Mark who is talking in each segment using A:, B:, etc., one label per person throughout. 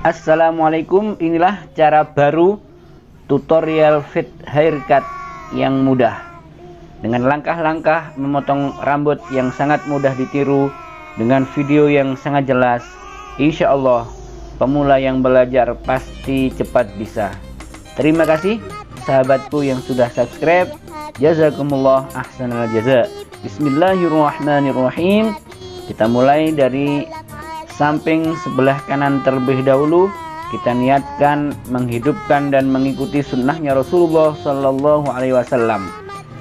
A: Assalamualaikum, inilah cara baru tutorial fit haircut yang mudah dengan langkah-langkah memotong rambut yang sangat mudah ditiru dengan video yang sangat jelas. Insya Allah pemula yang belajar pasti cepat bisa. Terima kasih sahabatku yang sudah subscribe. Jazakumullah ahsanal jaza. Bismillahirrahmanirrahim. Kita mulai dari samping sebelah kanan terlebih dahulu. Kita niatkan menghidupkan dan mengikuti sunnahnya Rasulullah Sallallahu Alaihi Wasallam.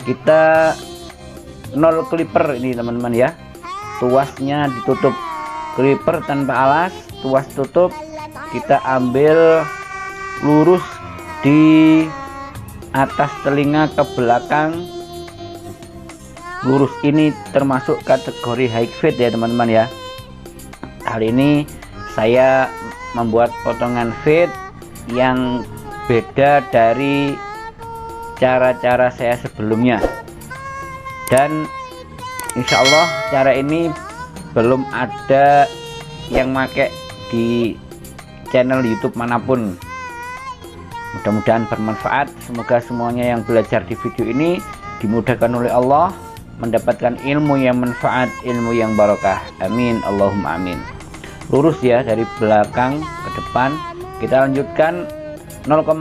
A: Kita nol clipper ini teman-teman ya. Tuasnya ditutup, clipper tanpa alas, tuas tutup. Kita ambil lurus di atas telinga ke belakang. Lurus ini termasuk kategori high fit ya teman-teman ya. Kali ini saya membuat potongan fit yang beda dari cara-cara saya sebelumnya, dan insya Allah cara ini belum ada yang pakai di channel YouTube manapun. Mudah-mudahan bermanfaat. Semoga semuanya yang belajar di video ini dimudahkan oleh Allah, mendapatkan ilmu yang manfaat, ilmu yang barokah. Amin Allahumma amin. Lurus ya dari belakang ke depan. Kita lanjutkan 0,5.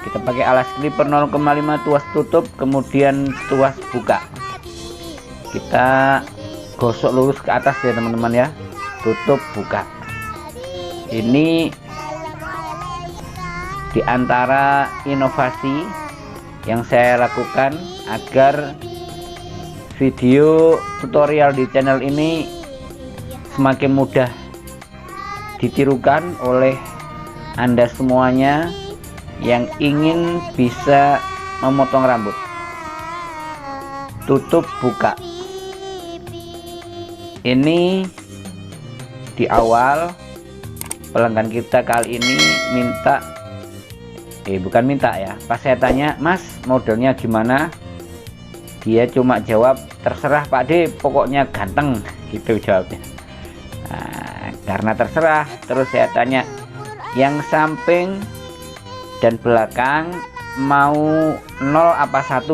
A: Kita pakai alas clipper 0,5, tuas tutup, kemudian tuas buka. Kita gosok lurus ke atas ya teman-teman ya. Tutup buka. Ini di antara inovasi yang saya lakukan agar video tutorial di channel ini semakin mudah ditirukan oleh Anda semuanya yang ingin bisa memotong rambut. Tutup buka. Ini di awal pelanggan kita kali ini minta, bukan minta ya, pas saya tanya, Mas modelnya gimana, dia cuma jawab, terserah Pak D, pokoknya ganteng, gitu jawabnya. Nah, karena terserah, terus saya tanya, yang samping dan belakang mau 0 apa 1?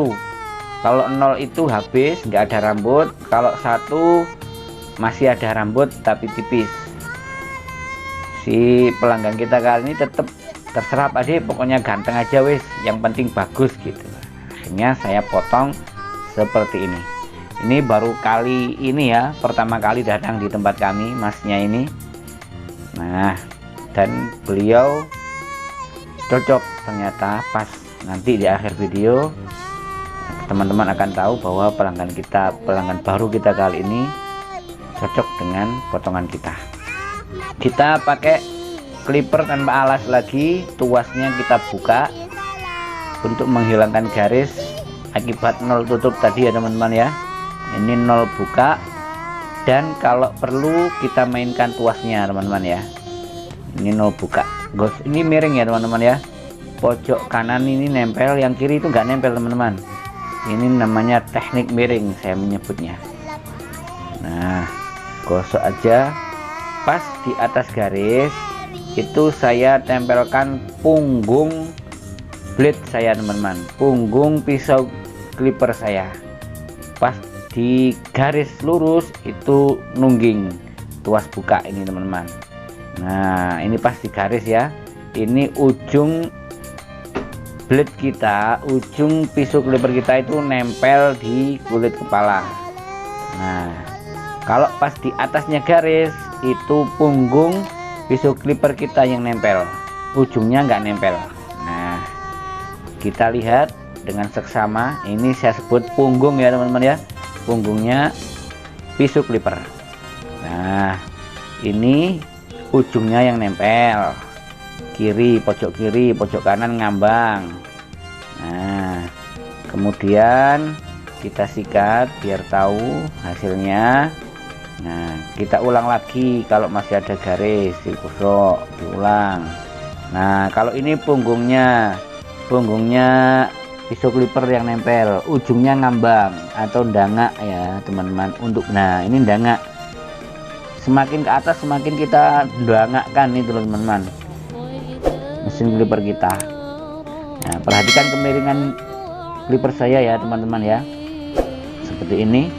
A: Kalau 0 itu habis, nggak ada rambut. Kalau 1 masih ada rambut tapi tipis. Si pelanggan kita kali ini tetap terserah Pak D, pokoknya ganteng aja wis, yang penting bagus gitu. Akhirnya saya potong seperti ini. Ini baru kali ini ya, pertama kali datang di tempat kami masnya ini. Nah, dan beliau cocok ternyata. Pas nanti di akhir video teman-teman akan tahu bahwa pelanggan kita, pelanggan baru kita kali ini cocok dengan potongan kita. Kita pakai clipper tanpa alas lagi, tuasnya kita buka untuk menghilangkan garis akibat 0 tutup tadi ya teman-teman ya. Ini 0 buka, dan kalau perlu kita mainkan tuasnya teman-teman ya. Ini 0 buka, gos ini miring ya teman-teman ya. Pojok kanan ini nempel, yang kiri itu nggak nempel teman-teman. Ini namanya teknik miring saya menyebutnya. Nah, gosok aja. Pas di atas garis itu saya tempelkan punggung blade saya teman-teman, punggung pisau clipper saya. Pas di garis lurus itu nungging tuas buka ini teman-teman. Nah, ini pas di garis ya. Ini ujung blade kita, ujung pisau clipper kita itu nempel di kulit kepala. Nah, kalau pas di atasnya garis itu punggung pisau clipper kita yang nempel, ujungnya nggak nempel. Nah, kita lihat dengan seksama. Ini saya sebut punggung ya teman-teman ya, punggungnya pisau clipper. Nah, ini ujungnya yang nempel, kiri, pojok kanan ngambang. Nah, kemudian kita sikat biar tahu hasilnya. Nah, kita ulang lagi kalau masih ada garis, digosok, diulang. Nah, kalau ini punggungnya pisau clipper yang nempel, ujungnya ngambang atau ndangak ya teman-teman. Untuk, nah ini ndangak, semakin ke atas semakin kita dangakkan nih teman-teman mesin clipper kita. Nah, perhatikan kemiringan clipper saya ya teman-teman ya, seperti ini,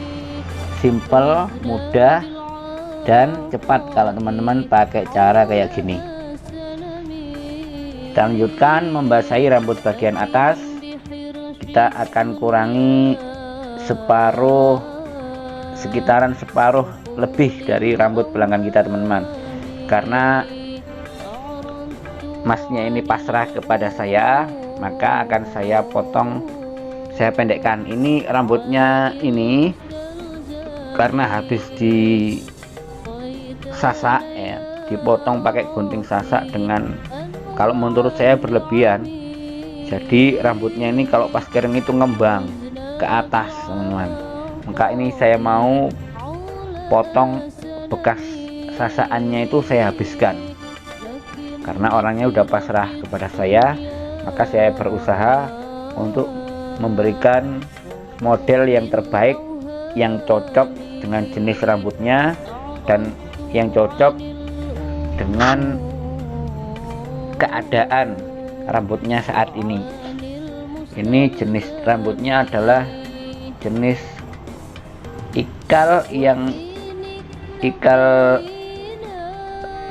A: simple, mudah, dan cepat kalau teman-teman pakai cara kayak gini. Kita lanjutkan membasahi rambut bagian atas. Kita akan kurangi separuh, sekitaran separuh lebih dari rambut belakang kita teman-teman, karena masnya ini pasrah kepada saya, maka akan saya potong, saya pendekkan. Ini rambutnya ini karena habis di sasak ya, dipotong pakai gunting sasak dengan, kalau menurut saya berlebihan. Jadi rambutnya ini kalau pas kering itu ngembang ke atas teman-teman, maka ini saya mau potong bekas sasaannya itu saya habiskan. Karena orangnya udah pasrah kepada saya, maka saya berusaha untuk memberikan model yang terbaik, yang cocok dengan jenis rambutnya dan yang cocok dengan keadaan rambutnya saat ini. Ini jenis rambutnya adalah jenis ikal, yang ikal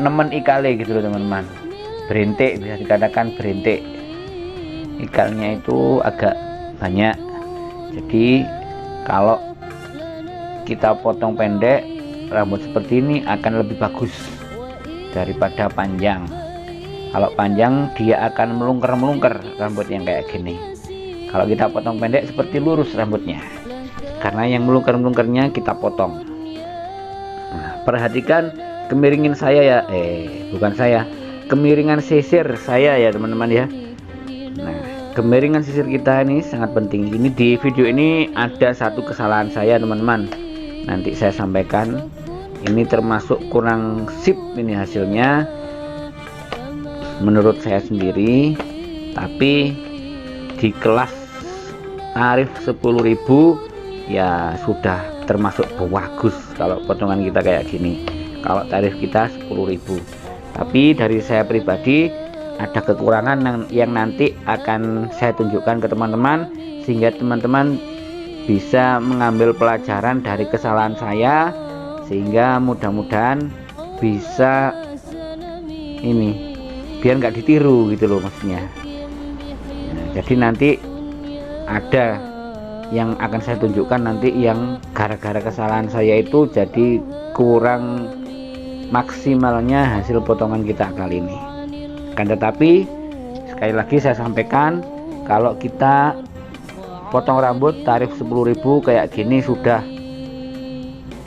A: nemen ikale gitu loh teman-teman, berintik, bisa dikatakan berintik. Ikalnya itu agak banyak, jadi kalau kita potong pendek, rambut seperti ini akan lebih bagus daripada panjang. Kalau panjang dia akan melungker-melungker rambut yang kayak gini. Kalau kita potong pendek seperti lurus rambutnya, karena yang melungker-melungkernya kita potong. Nah, perhatikan kemiringan saya ya, bukan saya, kemiringan sisir saya ya teman-teman ya. Nah, kemiringan sisir kita ini sangat penting. Ini di video ini ada satu kesalahan saya teman-teman, nanti saya sampaikan. Ini termasuk kurang sip ini hasilnya menurut saya sendiri, tapi di kelas tarif 10.000 ya sudah termasuk bagus kalau potongan kita kayak gini. Kalau tarif kita 10.000, tapi dari saya pribadi ada kekurangan yang nanti akan saya tunjukkan ke teman-teman, sehingga teman-teman bisa mengambil pelajaran dari kesalahan saya, sehingga mudah-mudahan bisa ini biar nggak ditiru gitu loh maksudnya. Nah, jadi nanti ada yang akan saya tunjukkan nanti yang gara-gara kesalahan saya itu jadi kurang maksimalnya hasil potongan kita kali ini. Kan tetapi sekali lagi saya sampaikan, kalau kita potong rambut tarif 10.000 kayak gini sudah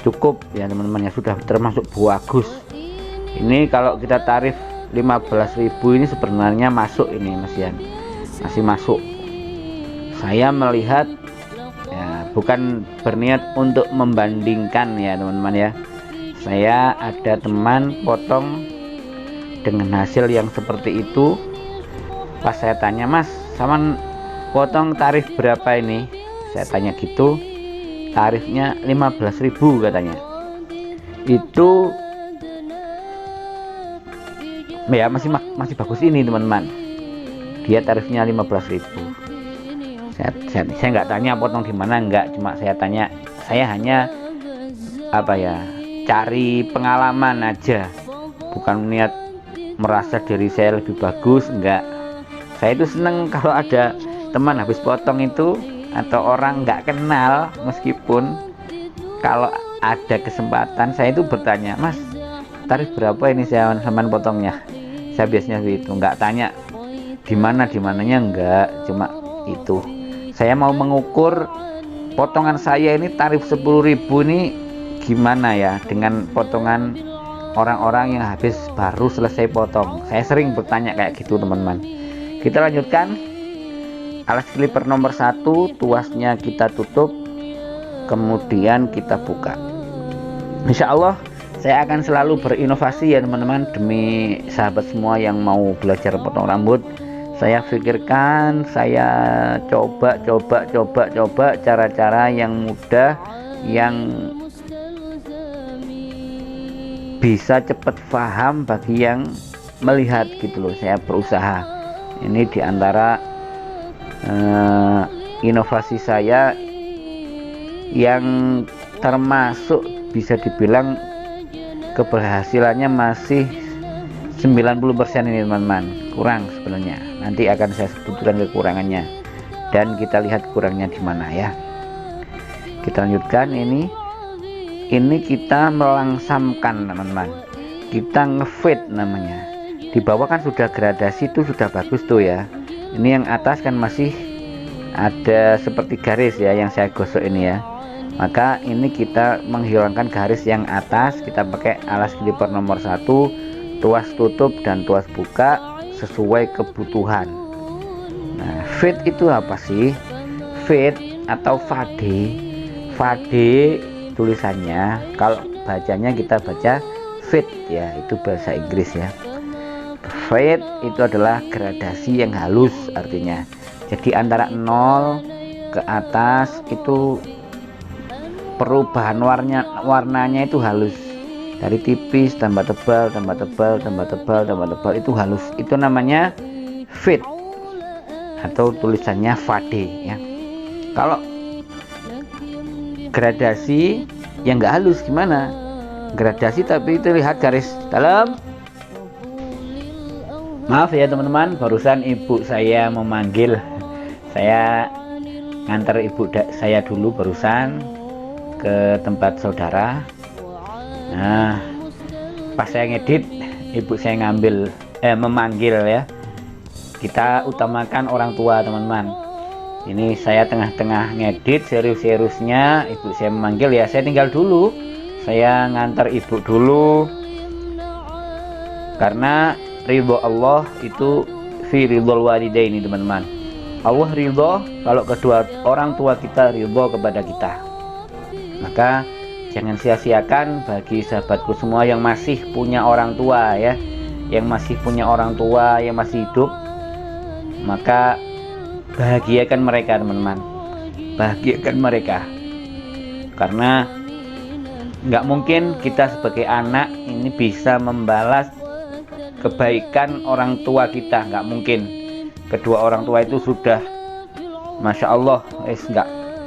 A: cukup ya teman-teman ya, sudah termasuk bagus. Ini kalau kita tarif 15.000 ini sebenarnya masuk ini Mas Yan, masih masuk. Saya melihat ya, bukan berniat untuk membandingkan ya teman-teman ya. Saya ada teman potong dengan hasil yang seperti itu. Pas saya tanya, Mas, sama potong tarif berapa ini? Saya tanya gitu, tarifnya 15.000 katanya. Itu ya masih bagus ini teman-teman, dia tarifnya 15.000. Saya nggak tanya potong di mana, nggak, cuma saya tanya, saya hanya apa ya, cari pengalaman aja, bukan niat merasa diri saya lebih bagus, enggak. Saya itu seneng kalau ada teman habis potong itu, atau orang nggak kenal, meskipun kalau ada kesempatan saya itu bertanya, Mas, tarif berapa ini saya sampean potongnya? Saya biasanya itu nggak tanya dimananya, enggak, cuma itu saya mau mengukur potongan saya ini tarif 10.000 ini gimana ya dengan potongan orang-orang yang habis baru selesai potong. Saya sering bertanya kayak gitu teman-teman. Kita lanjutkan. Alas clipper nomor 1, tuasnya kita tutup, kemudian kita buka. Insya Allah saya akan selalu berinovasi ya teman-teman, demi sahabat semua yang mau belajar potong rambut. Saya pikirkan, saya coba cara-cara yang mudah, yang bisa cepat paham bagi yang melihat gitu loh. Saya berusaha, ini diantara inovasi saya yang termasuk bisa dibilang keberhasilannya masih 90% ini teman-teman, kurang sebenarnya. Nanti akan saya sebutkan kekurangannya dan kita lihat kurangnya di mana ya. Kita lanjutkan, ini kita melangsamkan teman-teman, kita ngefit namanya. Di bawah kan sudah gradasi, itu sudah bagus tuh ya. Ini yang atas kan masih ada seperti garis ya yang saya gosok ini ya. Maka ini kita menghilangkan garis yang atas, kita pakai alas clipper nomor 1, tuas tutup dan tuas buka sesuai kebutuhan. Nah, fade itu apa sih? Fade atau fade tulisannya, kalau bacanya kita baca fade ya, itu bahasa Inggris ya. Fade itu adalah gradasi yang halus artinya. Jadi antara 0 ke atas itu perubahan warnanya itu halus, dari tipis tambah tebal, tambah tebal, tambah tebal, tambah tebal, itu halus. Itu namanya fade atau tulisannya fade ya. Kalau gradasi yang enggak halus gimana? Gradasi tapi terlihat garis dalam. Maaf ya teman-teman, barusan ibu saya memanggil. Saya nganter ibu saya dulu barusan ke tempat saudara. Nah, pas saya ngedit, ibu saya memanggil ya. Kita utamakan orang tua teman-teman. Ini saya tengah-tengah ngedit serius-seriusnya, ibu saya memanggil ya, saya tinggal dulu, saya ngantar ibu dulu, karena ridho Allah itu fi ridhol walidaini teman-teman. Allah ridho kalau kedua orang tua kita ridho kepada kita. Maka jangan sia-siakan bagi sahabatku semua yang masih punya orang tua ya, yang masih punya orang tua yang masih hidup, maka bahagiakan mereka teman-teman, bahagiakan mereka. Karena nggak mungkin kita sebagai anak ini bisa membalas kebaikan orang tua kita, nggak mungkin. Kedua orang tua itu sudah Masya Allah,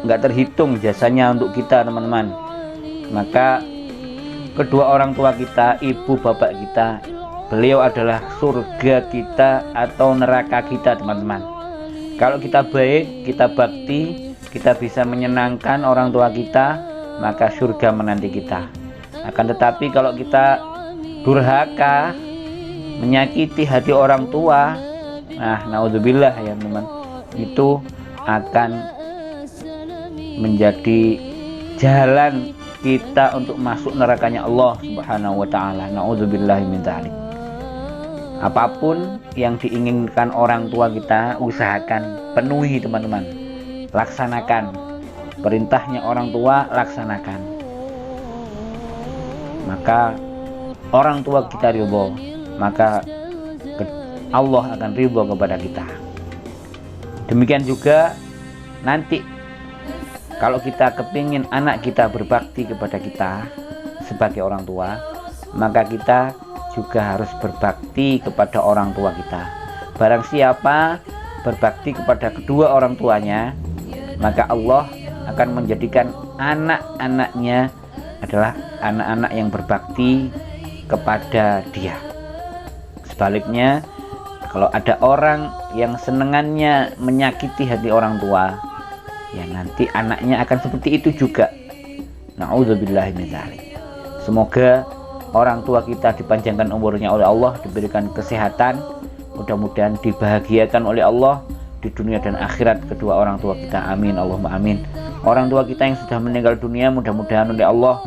A: nggak terhitung jasanya untuk kita teman-teman. Maka kedua orang tua kita, ibu bapak kita, beliau adalah surga kita atau neraka kita teman-teman. Kalau kita baik, kita bakti, kita bisa menyenangkan orang tua kita, maka surga menanti kita. Akan tetapi kalau kita durhaka, menyakiti hati orang tua, nah naudzubillah ya teman-teman, itu akan menjadi jalan kita untuk masuk nerakanya Allah Subhanahu wa taala. Naudzubillahi min dzalik. Apapun yang diinginkan orang tua kita, usahakan penuhi teman-teman, laksanakan perintahnya orang tua, laksanakan, maka orang tua kita ridho, maka Allah akan ridho kepada kita. Demikian juga nanti kalau kita kepingin anak kita berbakti kepada kita sebagai orang tua, maka kita juga harus berbakti kepada orang tua kita. Barang siapa berbakti kepada kedua orang tuanya, maka Allah akan menjadikan anak-anaknya adalah anak-anak yang berbakti kepada dia. Sebaliknya, kalau ada orang yang senengannya menyakiti hati orang tua, ya nanti anaknya akan seperti itu juga. Na'udzubillahi min dzalik. Semoga orang tua kita dipanjangkan umurnya oleh Allah, diberikan kesehatan, mudah-mudahan dibahagiakan oleh Allah di dunia dan akhirat kedua orang tua kita. Amin Allahumma amin. Orang tua kita yang sudah meninggal dunia, mudah-mudahan oleh Allah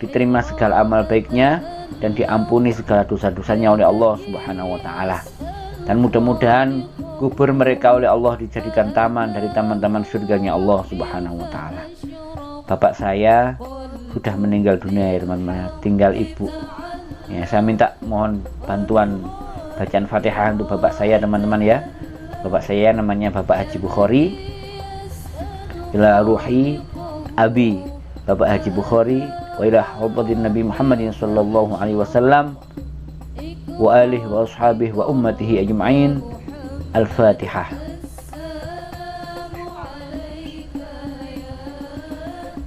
A: diterima segala amal baiknya dan diampuni segala dosa-dosanya oleh Allah Subhanahu wa taala. Dan mudah-mudahan kubur mereka oleh Allah dijadikan taman dari taman-taman surganya Allah Subhanahu wa taala. Bapak saya sudah meninggal dunia ya teman-teman, tinggal ibu. Ya, saya minta mohon bantuan bacaan Fatihah untuk bapak saya teman-teman ya. Bapak saya namanya Bapak Haji Bukhari. Ila ruhi abi Bapak Haji Bukhari, wa ila hadratin Nabi Muhammadin sallallahu alaihi wasallam wa alihi wa ashabihi wa ummatihi ajma'in. Al-Fatihah.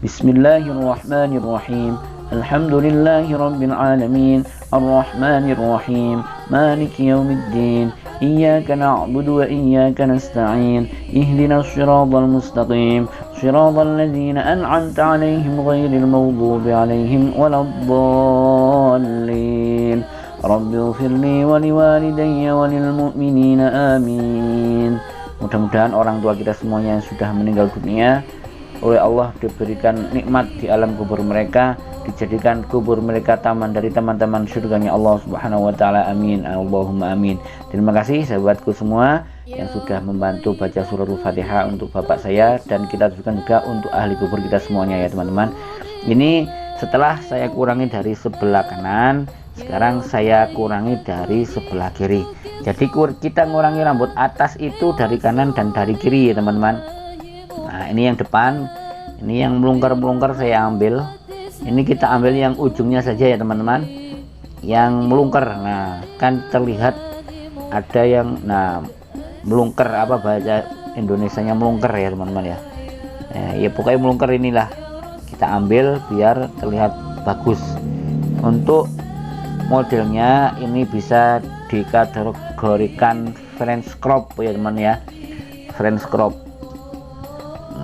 A: Bismillahirrahmanirrahim. Alhamdulillahi rabbil alamin. Ar-Rahmanir Rahim. Maliki yaumiddin. Iyyaka na'budu wa iyyaka nasta'in. Ihdinas siratal mustaqim. Siratal ladzina an'amta 'alaihim ghairil maghdubi 'alaihim waladdallin. Rabbi ighfirli wa liwalidayya wa lil mu'minina amin. Mudah-mudahan orang tua kita semuanya yang sudah meninggal dunia oleh Allah diberikan nikmat di alam kubur mereka, dijadikan kubur mereka taman dari teman-teman surganya Allah Subhanahu wa taala. Amin. Allahumma amin. Terima kasih sahabatku semua yang sudah membantu baca suratul Fatihah untuk bapak saya, dan kita tujukan juga untuk ahli kubur kita semuanya ya teman-teman. Ini setelah saya kurangi dari sebelah kanan, sekarang saya kurangi dari sebelah kiri. Jadi kita ngurangi rambut atas itu dari kanan dan dari kiri ya teman-teman. Nah ini yang depan, ini yang melungker-melungker saya ambil. Ini kita ambil yang ujungnya saja ya teman-teman, yang melungker. Nah kan terlihat ada yang melungker, apa bahasa Indonesianya melungker ya teman-teman ya. Ya pokoknya melungker inilah kita ambil biar terlihat bagus. Untuk modelnya ini bisa dikategorikan French crop ya teman ya, French crop.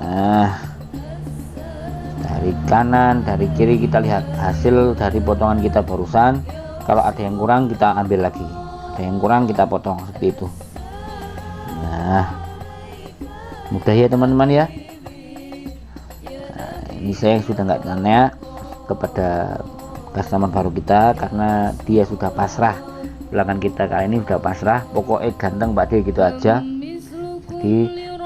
A: Nah dari kanan dari kiri kita lihat hasil dari potongan kita barusan. Kalau ada yang kurang kita ambil lagi, ada yang kurang kita potong seperti itu. Nah mudah ya teman-teman ya. Nah, ini saya sudah nggak tanya kepada customer baru kita karena dia sudah pasrah. Pelanggan kita kali ini sudah pasrah, pokoknya ganteng Pak D gitu aja. Jadi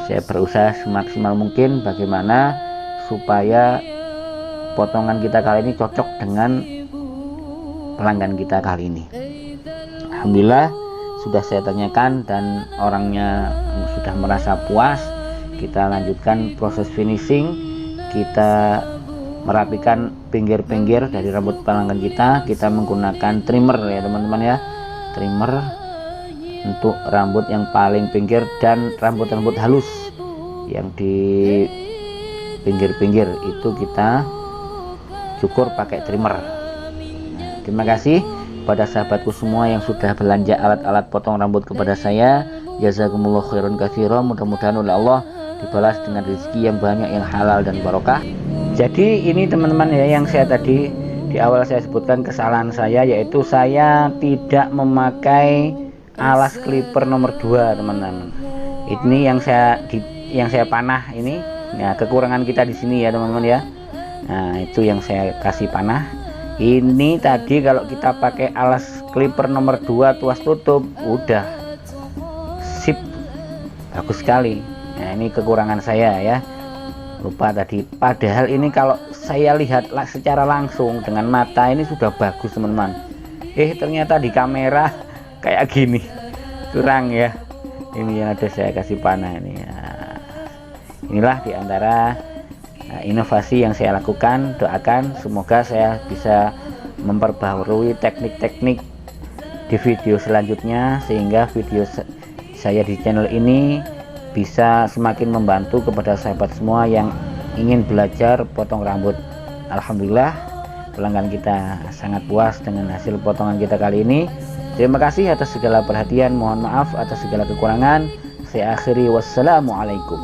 A: saya berusaha semaksimal mungkin bagaimana supaya potongan kita kali ini cocok dengan pelanggan kita kali ini. Alhamdulillah sudah saya tanyakan dan orangnya sudah merasa puas. Kita lanjutkan proses finishing, kita merapikan pinggir-pinggir dari rambut pelanggan kita menggunakan trimmer ya teman-teman ya, trimmer untuk rambut yang paling pinggir dan rambut-rambut halus yang di pinggir-pinggir itu kita cukur pakai trimmer. Nah, terima kasih pada sahabatku semua yang sudah belanja alat-alat potong rambut kepada saya. Jazakumullah khairan katsiran. Mudah-mudahan oleh Allah dibalas dengan rezeki yang banyak, yang halal dan barokah. Jadi ini teman-teman ya, yang saya tadi di awal saya sebutkan kesalahan saya, yaitu saya tidak memakai alas clipper nomor 2 teman-teman. Ini yang saya panah ini. Nah kekurangan kita di sini ya teman-teman ya. Nah itu yang saya kasih panah. Ini tadi kalau kita pakai alas clipper nomor 2 tuas tutup udah sip, bagus sekali. Nah ini kekurangan saya ya, lupa tadi. Padahal ini kalau saya lihat secara langsung dengan mata ini sudah bagus teman-teman. Ternyata di kamera kayak gini, kurang ya. Ini yang ada saya kasih panah ini ya. Inilah diantara inovasi yang saya lakukan. Doakan semoga saya bisa memperbaharui teknik-teknik di video selanjutnya, sehingga video saya di channel ini bisa semakin membantu kepada sahabat semua yang ingin belajar potong rambut. Alhamdulillah pelanggan kita sangat puas dengan hasil potongan kita kali ini. Terima kasih atas segala perhatian, mohon maaf atas segala kekurangan. Saya akhiri, wassalamualaikum.